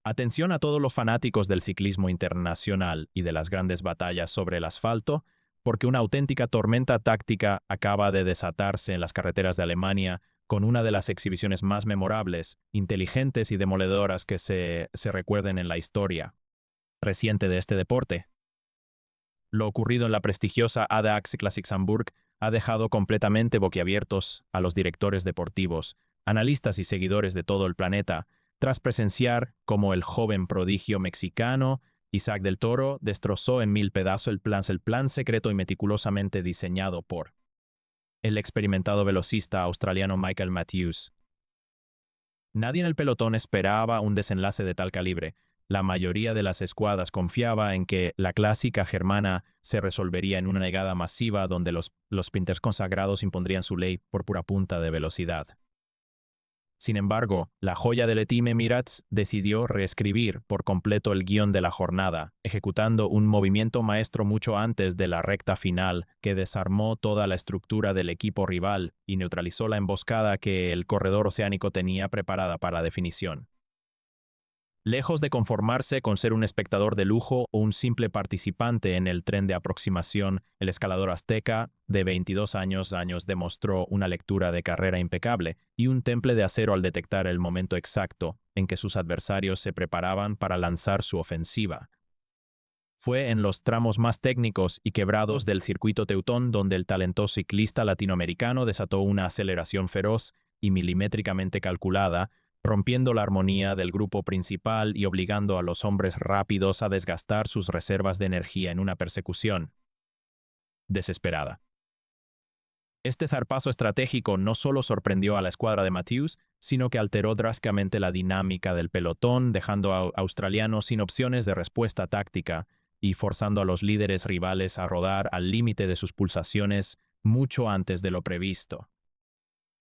Atención a todos los fanáticos del ciclismo internacional y de las grandes batallas sobre el asfalto, porque una auténtica tormenta táctica acaba de desatarse en las carreteras de Alemania con una de las exhibiciones más memorables, inteligentes y demoledoras que se recuerden en la historia reciente de este deporte. Lo ocurrido en la prestigiosa ADAX Classic Hamburg ha dejado completamente boquiabiertos a los directores deportivos, analistas y seguidores de todo el planeta, tras presenciar cómo el joven prodigio mexicano Isaac del Toro destrozó en mil pedazos el plan secreto y meticulosamente diseñado por el experimentado velocista australiano Michael Matthews. Nadie en el pelotón esperaba un desenlace de tal calibre. La mayoría de las escuadras confiaba en que la clásica germana se resolvería en una negada masiva donde los sprinters consagrados impondrían su ley por pura punta de velocidad. Sin embargo, la joya del Team Emirates decidió reescribir por completo el guión de la jornada, ejecutando un movimiento maestro mucho antes de la recta final que desarmó toda la estructura del equipo rival y neutralizó la emboscada que el corredor oceánico tenía preparada para la definición. Lejos de conformarse con ser un espectador de lujo o un simple participante en el tren de aproximación, el escalador azteca, de 22 años, demostró una lectura de carrera impecable y un temple de acero al detectar el momento exacto en que sus adversarios se preparaban para lanzar su ofensiva. Fue en los tramos más técnicos y quebrados del circuito teutón donde el talentoso ciclista latinoamericano desató una aceleración feroz y milimétricamente calculada, rompiendo la armonía del grupo principal y obligando a los hombres rápidos a desgastar sus reservas de energía en una persecución desesperada. Este zarpazo estratégico no solo sorprendió a la escuadra de Matthews, sino que alteró drásticamente la dinámica del pelotón, dejando a australianos sin opciones de respuesta táctica y forzando a los líderes rivales a rodar al límite de sus pulsaciones mucho antes de lo previsto.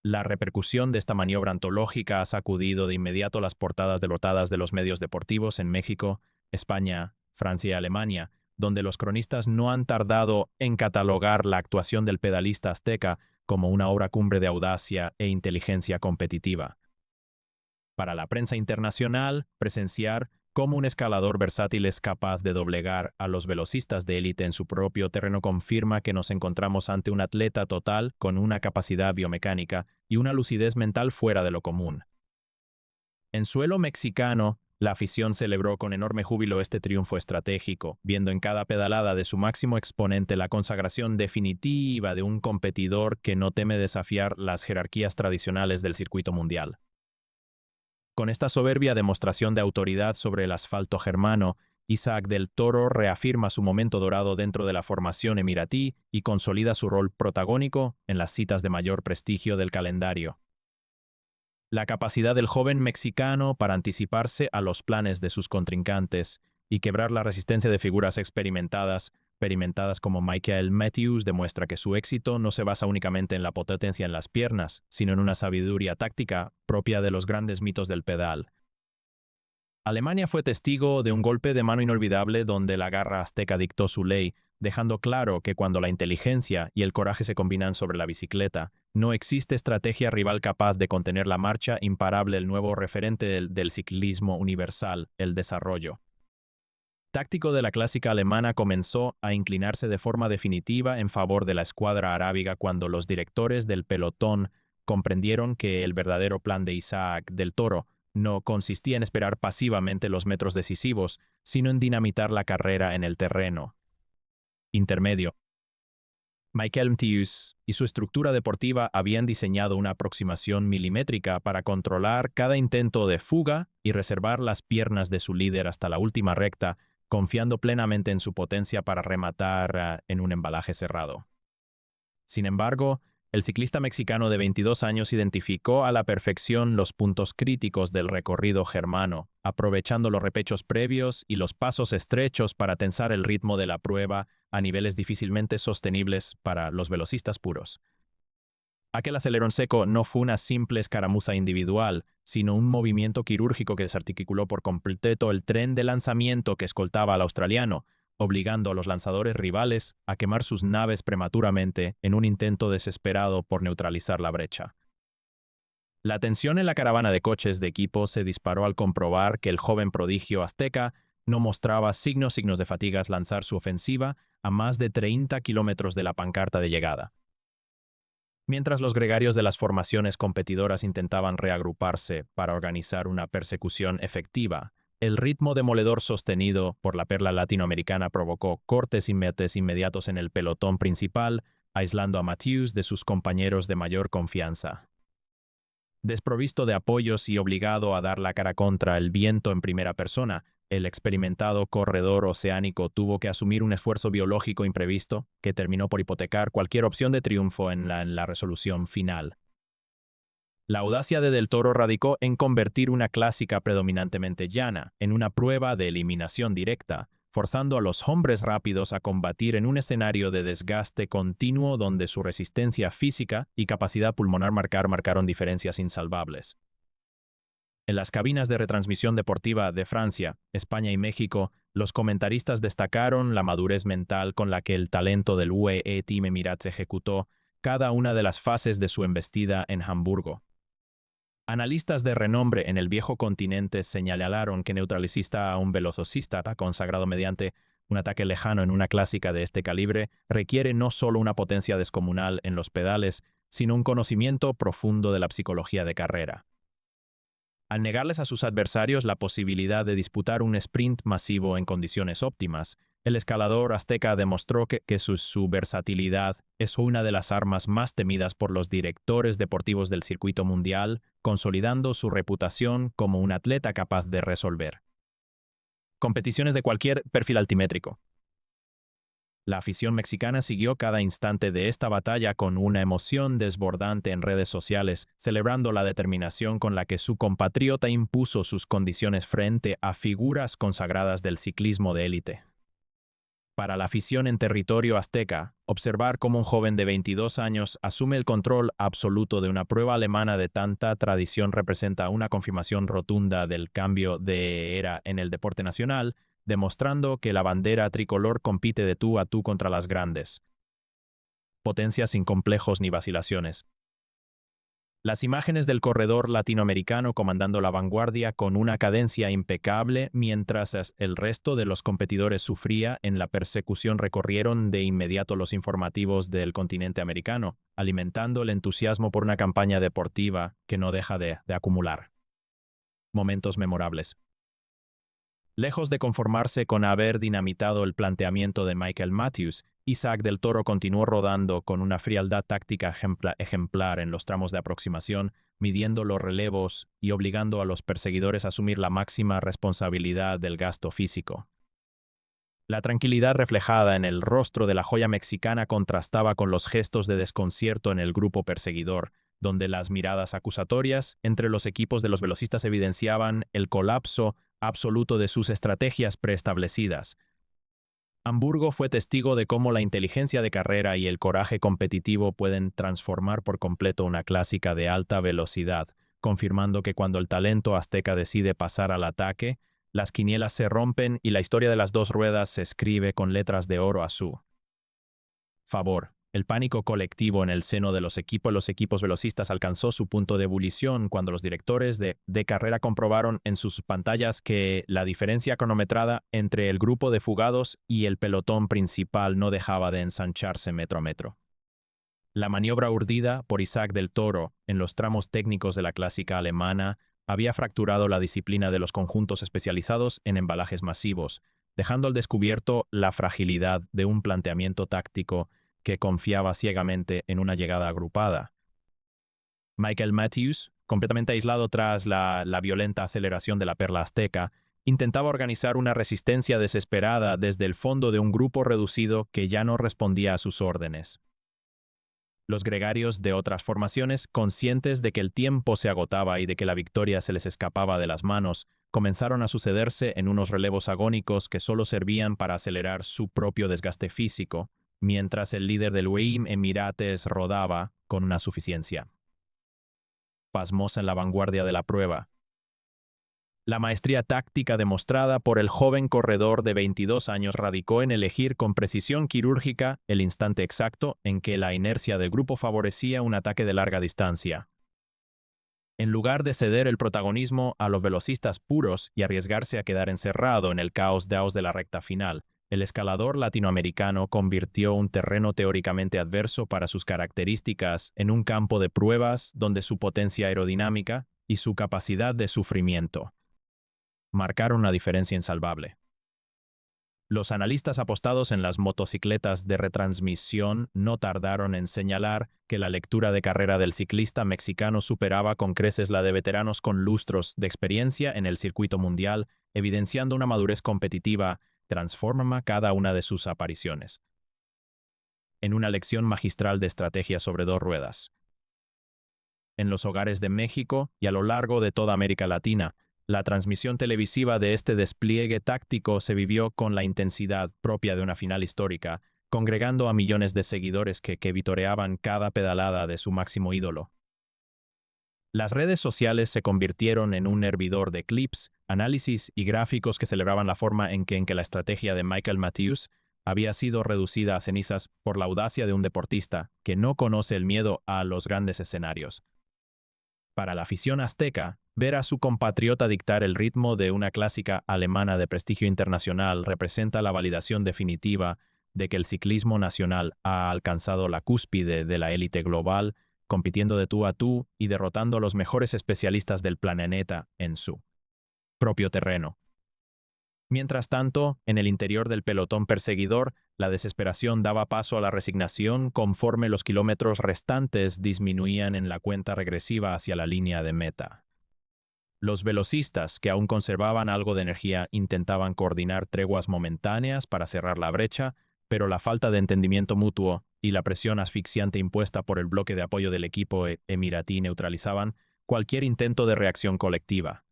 La repercusión de esta maniobra antológica ha sacudido de inmediato las portadas derrotadas de los medios deportivos en México, España, Francia y Alemania, donde los cronistas no han tardado en catalogar la actuación del pedalista azteca como una obra cumbre de audacia e inteligencia competitiva. Para la prensa internacional, presenciar cómo un escalador versátil es capaz de doblegar a los velocistas de élite en su propio terreno confirma que nos encontramos ante un atleta total con una capacidad biomecánica y una lucidez mental fuera de lo común. En suelo mexicano, la afición celebró con enorme júbilo este triunfo estratégico, viendo en cada pedalada de su máximo exponente la consagración definitiva de un competidor que no teme desafiar las jerarquías tradicionales del circuito mundial. Con esta soberbia demostración de autoridad sobre el asfalto germano, Isaac del Toro reafirma su momento dorado dentro de la formación emiratí y consolida su rol protagónico en las citas de mayor prestigio del calendario. La capacidad del joven mexicano para anticiparse a los planes de sus contrincantes y quebrar la resistencia de figuras experimentadas como Michael Matthews demuestra que su éxito no se basa únicamente en la potencia en las piernas, sino en una sabiduría táctica propia de los grandes mitos del pedal. Alemania fue testigo de un golpe de mano inolvidable donde la garra azteca dictó su ley, dejando claro que cuando la inteligencia y el coraje se combinan sobre la bicicleta, no existe estrategia rival capaz de contener la marcha imparable, el nuevo referente del ciclismo universal, el desarrollo táctico de la clásica alemana comenzó a inclinarse de forma definitiva en favor de la escuadra arábiga cuando los directores del pelotón comprendieron que el verdadero plan de Isaac del Toro no consistía en esperar pasivamente los metros decisivos, sino en dinamitar la carrera en el terreno intermedio. Michael Matthews y su estructura deportiva habían diseñado una aproximación milimétrica para controlar cada intento de fuga y reservar las piernas de su líder hasta la última recta, confiando plenamente en su potencia para rematar en un embalaje cerrado. Sin embargo, el ciclista mexicano de 22 años identificó a la perfección los puntos críticos del recorrido germano, aprovechando los repechos previos y los pasos estrechos para tensar el ritmo de la prueba a niveles difícilmente sostenibles para los velocistas puros. Aquel acelerón seco no fue una simple escaramuza individual, sino un movimiento quirúrgico que desarticuló por completo el tren de lanzamiento que escoltaba al australiano, obligando a los lanzadores rivales a quemar sus naves prematuramente en un intento desesperado por neutralizar la brecha. La tensión en la caravana de coches de equipo se disparó al comprobar que el joven prodigio azteca no mostraba signos de fatiga al lanzar su ofensiva a más de 30 kilómetros de la pancarta de llegada. Mientras los gregarios de las formaciones competidoras intentaban reagruparse para organizar una persecución efectiva, el ritmo demoledor sostenido por la perla latinoamericana provocó cortes y metes inmediatos en el pelotón principal, aislando a Matthews de sus compañeros de mayor confianza. Desprovisto de apoyos y obligado a dar la cara contra el viento en primera persona, el experimentado corredor oceánico tuvo que asumir un esfuerzo biológico imprevisto que terminó por hipotecar cualquier opción de triunfo en la resolución final. La audacia de Del Toro radicó en convertir una clásica predominantemente llana en una prueba de eliminación directa, forzando a los hombres rápidos a combatir en un escenario de desgaste continuo donde su resistencia física y capacidad pulmonar marcaron diferencias insalvables. En las cabinas de retransmisión deportiva de Francia, España y México, los comentaristas destacaron la madurez mental con la que el talento del UAE Team Emirates ejecutó cada una de las fases de su embestida en Hamburgo. Analistas de renombre en el viejo continente señalaron que neutralizar a un velocista consagrado mediante un ataque lejano en una clásica de este calibre requiere no solo una potencia descomunal en los pedales, sino un conocimiento profundo de la psicología de carrera. Al negarles a sus adversarios la posibilidad de disputar un sprint masivo en condiciones óptimas, el escalador azteca demostró que su versatilidad es una de las armas más temidas por los directores deportivos del circuito mundial, consolidando su reputación como un atleta capaz de resolver competiciones de cualquier perfil altimétrico. La afición mexicana siguió cada instante de esta batalla con una emoción desbordante en redes sociales, celebrando la determinación con la que su compatriota impuso sus condiciones frente a figuras consagradas del ciclismo de élite. Para la afición en territorio azteca, observar cómo un joven de 22 años asume el control absoluto de una prueba alemana de tanta tradición representa una confirmación rotunda del cambio de era en el deporte nacional, demostrando que la bandera tricolor compite de tú a tú contra las grandes potencias sin complejos ni vacilaciones. Las imágenes del corredor latinoamericano comandando la vanguardia con una cadencia impecable mientras el resto de los competidores sufría en la persecución recorrieron de inmediato los informativos del continente americano, alimentando el entusiasmo por una campaña deportiva que no deja de acumular momentos memorables. Lejos de conformarse con haber dinamitado el planteamiento de Michael Matthews, Isaac Del Toro continuó rodando con una frialdad táctica ejemplar en los tramos de aproximación, midiendo los relevos y obligando a los perseguidores a asumir la máxima responsabilidad del gasto físico. La tranquilidad reflejada en el rostro de la joya mexicana contrastaba con los gestos de desconcierto en el grupo perseguidor, donde las miradas acusatorias entre los equipos de los velocistas evidenciaban el colapso absoluto de sus estrategias preestablecidas. Hamburgo fue testigo de cómo la inteligencia de carrera y el coraje competitivo pueden transformar por completo una clásica de alta velocidad, confirmando que cuando el talento azteca decide pasar al ataque, las quinielas se rompen y la historia de las dos ruedas se escribe con letras de oro a su favor. El pánico colectivo en el seno de los equipos velocistas alcanzó su punto de ebullición cuando los directores de carrera comprobaron en sus pantallas que la diferencia cronometrada entre el grupo de fugados y el pelotón principal no dejaba de ensancharse metro a metro. La maniobra urdida por Isaac Del Toro en los tramos técnicos de la clásica alemana había fracturado la disciplina de los conjuntos especializados en embalajes masivos, dejando al descubierto la fragilidad de un planteamiento táctico que confiaba ciegamente en una llegada agrupada. Michael Matthews, completamente aislado tras la violenta aceleración de la perla azteca, intentaba organizar una resistencia desesperada desde el fondo de un grupo reducido que ya no respondía a sus órdenes. Los gregarios de otras formaciones, conscientes de que el tiempo se agotaba y de que la victoria se les escapaba de las manos, comenzaron a sucederse en unos relevos agónicos que solo servían para acelerar su propio desgaste físico, mientras el líder del UAE Emirates rodaba con una suficiencia pasmosa en la vanguardia de la prueba. La maestría táctica demostrada por el joven corredor de 22 años radicó en elegir con precisión quirúrgica el instante exacto en que la inercia del grupo favorecía un ataque de larga distancia. En lugar de ceder el protagonismo a los velocistas puros y arriesgarse a quedar encerrado en el caos de la recta final, el escalador latinoamericano convirtió un terreno teóricamente adverso para sus características en un campo de pruebas donde su potencia aerodinámica y su capacidad de sufrimiento marcaron una diferencia insalvable. Los analistas apostados en las motocicletas de retransmisión no tardaron en señalar que la lectura de carrera del ciclista mexicano superaba con creces la de veteranos con lustros de experiencia en el circuito mundial, evidenciando una madurez competitiva transforma cada una de sus apariciones. En una lección magistral de estrategia sobre dos ruedas. En los hogares de México y a lo largo de toda América Latina, la transmisión televisiva de este despliegue táctico se vivió con la intensidad propia de una final histórica, congregando a millones de seguidores que vitoreaban cada pedalada de su máximo ídolo. Las redes sociales se convirtieron en un hervidor de clips, análisis y gráficos que celebraban la forma en que la estrategia de Michael Matthews había sido reducida a cenizas por la audacia de un deportista que no conoce el miedo a los grandes escenarios. Para la afición azteca, ver a su compatriota dictar el ritmo de una clásica alemana de prestigio internacional representa la validación definitiva de que el ciclismo nacional ha alcanzado la cúspide de la élite global, compitiendo de tú a tú y derrotando a los mejores especialistas del planeta en su propio terreno. Mientras tanto, en el interior del pelotón perseguidor, la desesperación daba paso a la resignación conforme los kilómetros restantes disminuían en la cuenta regresiva hacia la línea de meta. Los velocistas, que aún conservaban algo de energía, intentaban coordinar treguas momentáneas para cerrar la brecha, pero la falta de entendimiento mutuo y la presión asfixiante impuesta por el bloque de apoyo del equipo emiratí neutralizaban cualquier intento de reacción colectiva.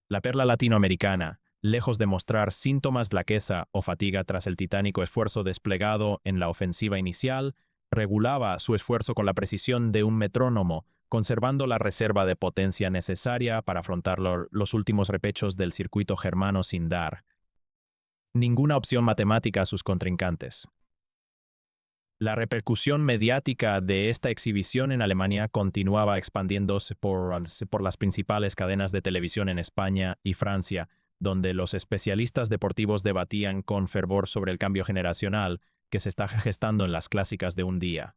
La perla latinoamericana, lejos de mostrar síntomas de flaqueza o fatiga tras el titánico esfuerzo desplegado en la ofensiva inicial, regulaba su esfuerzo con la precisión de un metrónomo, conservando la reserva de potencia necesaria para afrontar los últimos repechos del circuito germano sin dar ninguna opción matemática a sus contrincantes. La repercusión mediática de esta exhibición en Alemania continuaba expandiéndose por las principales cadenas de televisión en España y Francia, donde los especialistas deportivos debatían con fervor sobre el cambio generacional que se está gestando en las clásicas de un día.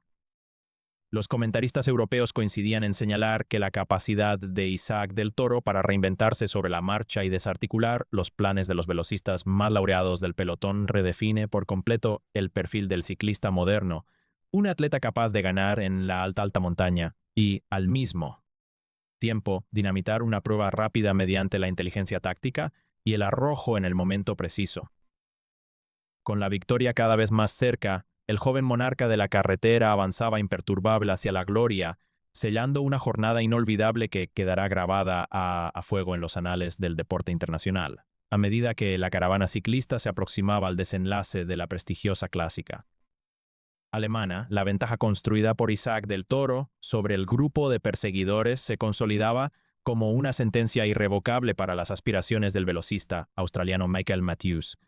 Los comentaristas europeos coincidían en señalar que la capacidad de Isaac del Toro para reinventarse sobre la marcha y desarticular los planes de los velocistas más laureados del pelotón redefine por completo el perfil del ciclista moderno, un atleta capaz de ganar en la alta montaña y, al mismo tiempo, dinamitar una prueba rápida mediante la inteligencia táctica y el arrojo en el momento preciso. Con la victoria cada vez más cerca, el joven monarca de la carretera avanzaba imperturbable hacia la gloria, sellando una jornada inolvidable que quedará grabada a fuego en los anales del deporte internacional, a medida que la caravana ciclista se aproximaba al desenlace de la prestigiosa clásica alemana. La ventaja construida por Isaac del Toro sobre el grupo de perseguidores se consolidaba como una sentencia irrevocable para las aspiraciones del velocista australiano Michael Matthews.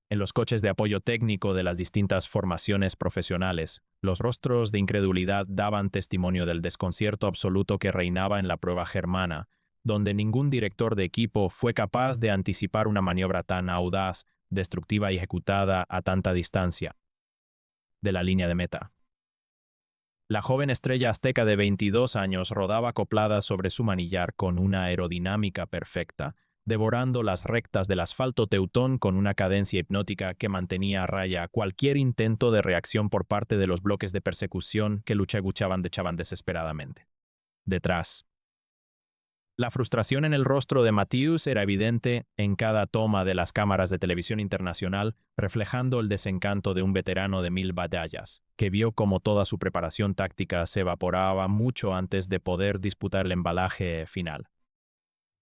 En los coches de apoyo técnico de las distintas formaciones profesionales, los rostros de incredulidad daban testimonio del desconcierto absoluto que reinaba en la prueba germana, donde ningún director de equipo fue capaz de anticipar una maniobra tan audaz, destructiva y ejecutada a tanta distancia de la línea de meta. La joven estrella azteca de 22 años rodaba acoplada sobre su manillar con una aerodinámica perfecta, devorando las rectas del asfalto teutón con una cadencia hipnótica que mantenía a raya cualquier intento de reacción por parte de los bloques de persecución que luchaban desesperadamente. Detrás. La frustración en el rostro de Matthews era evidente en cada toma de las cámaras de televisión internacional, reflejando el desencanto de un veterano de 1000 batallas, que vio cómo toda su preparación táctica se evaporaba mucho antes de poder disputar el embalaje final.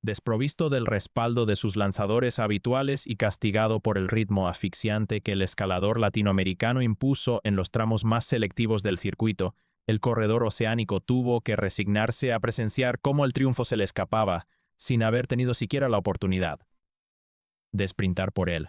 Desprovisto del respaldo de sus lanzadores habituales y castigado por el ritmo asfixiante que el escalador latinoamericano impuso en los tramos más selectivos del circuito, el corredor oceánico tuvo que resignarse a presenciar cómo el triunfo se le escapaba, sin haber tenido siquiera la oportunidad de sprintar por él.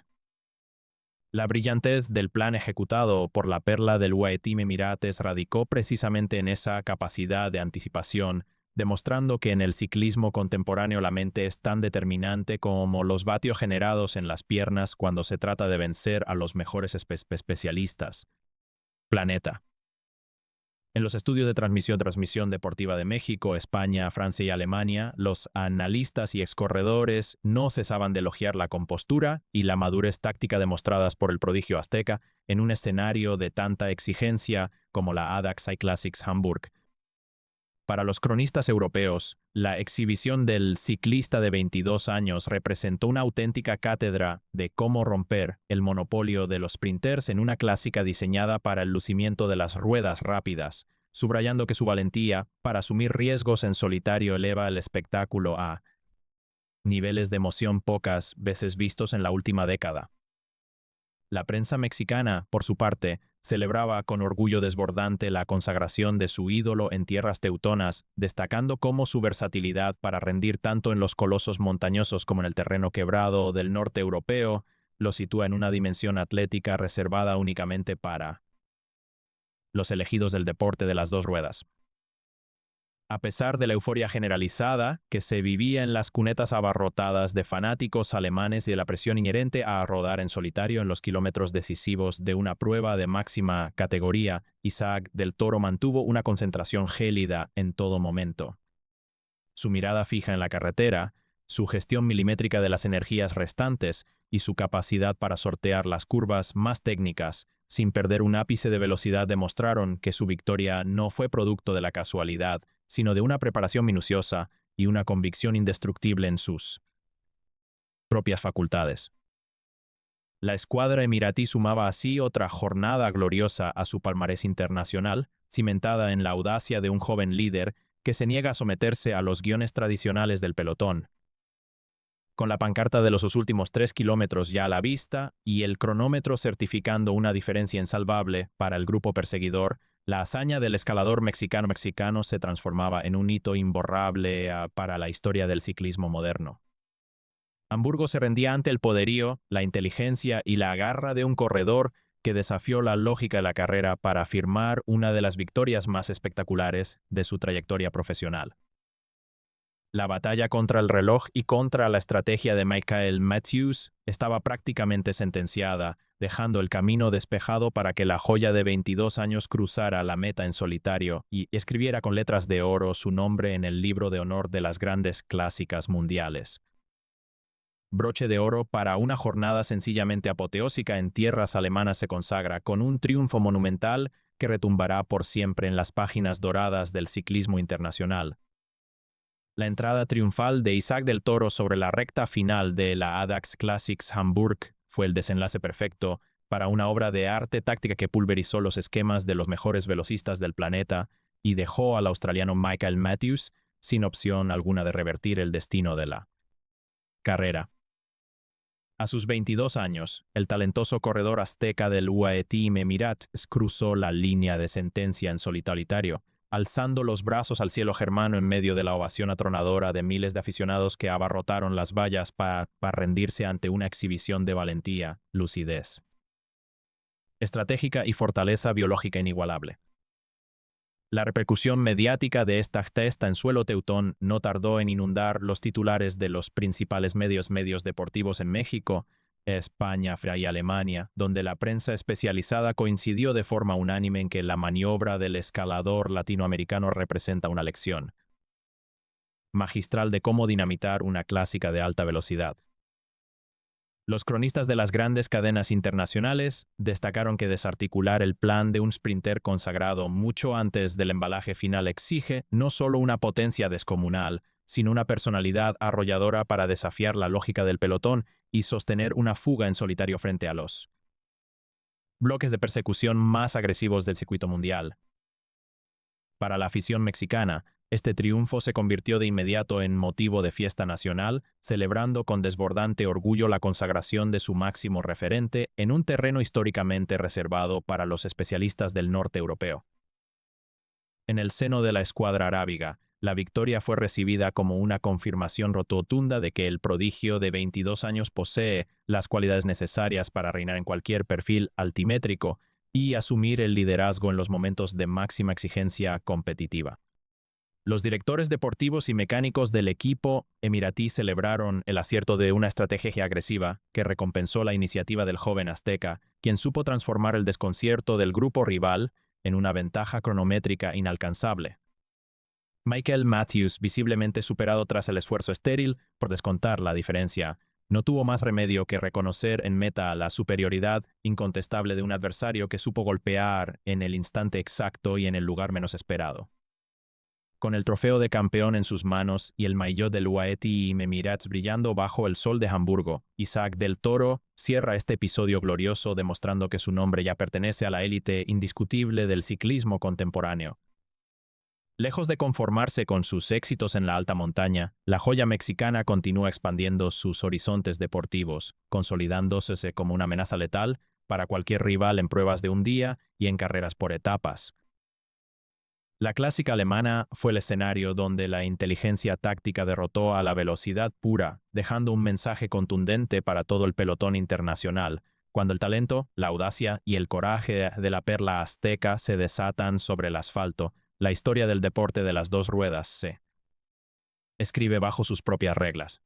La brillantez del plan ejecutado por la perla del Team Emirates radicó precisamente en esa capacidad de anticipación demostrando que en el ciclismo contemporáneo la mente es tan determinante como los vatios generados en las piernas cuando se trata de vencer a los mejores especialistas. Planeta. En los estudios de transmisión deportiva de México, España, Francia y Alemania, los analistas y excorredores no cesaban de elogiar la compostura y la madurez táctica demostradas por el prodigio azteca en un escenario de tanta exigencia como la ADAX Cyclassics Hamburg. Para los cronistas europeos, la exhibición del ciclista de 22 años representó una auténtica cátedra de cómo romper el monopolio de los sprinters en una clásica diseñada para el lucimiento de las ruedas rápidas, subrayando que su valentía para asumir riesgos en solitario eleva el espectáculo a niveles de emoción pocas veces vistos en la última década. La prensa mexicana, por su parte, celebraba con orgullo desbordante la consagración de su ídolo en tierras teutonas, destacando cómo su versatilidad para rendir tanto en los colosos montañosos como en el terreno quebrado del norte europeo lo sitúa en una dimensión atlética reservada únicamente para los elegidos del deporte de las dos ruedas. A pesar de la euforia generalizada que se vivía en las cunetas abarrotadas de fanáticos alemanes y de la presión inherente a rodar en solitario en los kilómetros decisivos de una prueba de máxima categoría, Isaac del Toro mantuvo una concentración gélida en todo momento. Su mirada fija en la carretera, su gestión milimétrica de las energías restantes y su capacidad para sortear las curvas más técnicas sin perder un ápice de velocidad demostraron que su victoria no fue producto de la casualidad, sino de una preparación minuciosa y una convicción indestructible en sus propias facultades. La escuadra emiratí sumaba así otra jornada gloriosa a su palmarés internacional, cimentada en la audacia de un joven líder que se niega a someterse a los guiones tradicionales del pelotón. Con la pancarta de los últimos 3 kilómetros ya a la vista y el cronómetro certificando una diferencia insalvable para el grupo perseguidor, la hazaña del escalador mexicano se transformaba en un hito imborrable para la historia del ciclismo moderno. Hamburgo se rendía ante el poderío, la inteligencia y la garra de un corredor que desafió la lógica de la carrera para afirmar una de las victorias más espectaculares de su trayectoria profesional. La batalla contra el reloj y contra la estrategia de Michael Matthews estaba prácticamente sentenciada, dejando el camino despejado para que la joya de 22 años cruzara la meta en solitario y escribiera con letras de oro su nombre en el libro de honor de las grandes clásicas mundiales. Broche de oro para una jornada sencillamente apoteósica en tierras alemanas se consagra con un triunfo monumental que retumbará por siempre en las páginas doradas del ciclismo internacional. La entrada triunfal de Isaac del Toro sobre la recta final de la ADAX Classics Hamburg fue el desenlace perfecto para una obra de arte táctica que pulverizó los esquemas de los mejores velocistas del planeta y dejó al australiano Michael Matthews sin opción alguna de revertir el destino de la carrera. A sus 22 años, el talentoso corredor azteca del UAE Team Emirates cruzó la línea de sentencia en solitario, alzando los brazos al cielo germano en medio de la ovación atronadora de miles de aficionados que abarrotaron las vallas para rendirse ante una exhibición de valentía, lucidez estratégica y fortaleza biológica inigualable. La repercusión mediática de esta gesta en suelo teutón no tardó en inundar los titulares de los principales medios deportivos en México, España y Alemania, donde la prensa especializada coincidió de forma unánime en que la maniobra del escalador latinoamericano representa una lección magistral de cómo dinamitar una clásica de alta velocidad. Los cronistas de las grandes cadenas internacionales destacaron que desarticular el plan de un sprinter consagrado mucho antes del embalaje final exige no solo una potencia descomunal, sino una personalidad arrolladora para desafiar la lógica del pelotón y sostener una fuga en solitario frente a los bloques de persecución más agresivos del circuito mundial. Para la afición mexicana, este triunfo se convirtió de inmediato en motivo de fiesta nacional, celebrando con desbordante orgullo la consagración de su máximo referente en un terreno históricamente reservado para los especialistas del norte europeo. En el seno de la escuadra arábiga, la victoria fue recibida como una confirmación rotunda de que el prodigio de 22 años posee las cualidades necesarias para reinar en cualquier perfil altimétrico y asumir el liderazgo en los momentos de máxima exigencia competitiva. Los directores deportivos y mecánicos del equipo emiratí celebraron el acierto de una estrategia agresiva que recompensó la iniciativa del joven azteca, quien supo transformar el desconcierto del grupo rival en una ventaja cronométrica inalcanzable. Michael Matthews, visiblemente superado tras el esfuerzo estéril por descontar la diferencia, no tuvo más remedio que reconocer en meta la superioridad incontestable de un adversario que supo golpear en el instante exacto y en el lugar menos esperado. Con el trofeo de campeón en sus manos y el maillot del UAE Emirates brillando bajo el sol de Hamburgo, Isaac del Toro cierra este episodio glorioso demostrando que su nombre ya pertenece a la élite indiscutible del ciclismo contemporáneo. Lejos de conformarse con sus éxitos en la alta montaña, la joya mexicana continúa expandiendo sus horizontes deportivos, consolidándose como una amenaza letal para cualquier rival en pruebas de un día y en carreras por etapas. La clásica alemana fue el escenario donde la inteligencia táctica derrotó a la velocidad pura, dejando un mensaje contundente para todo el pelotón internacional, cuando el talento, la audacia y el coraje de la perla azteca se desatan sobre el asfalto. La historia del deporte de las dos ruedas se escribe bajo sus propias reglas.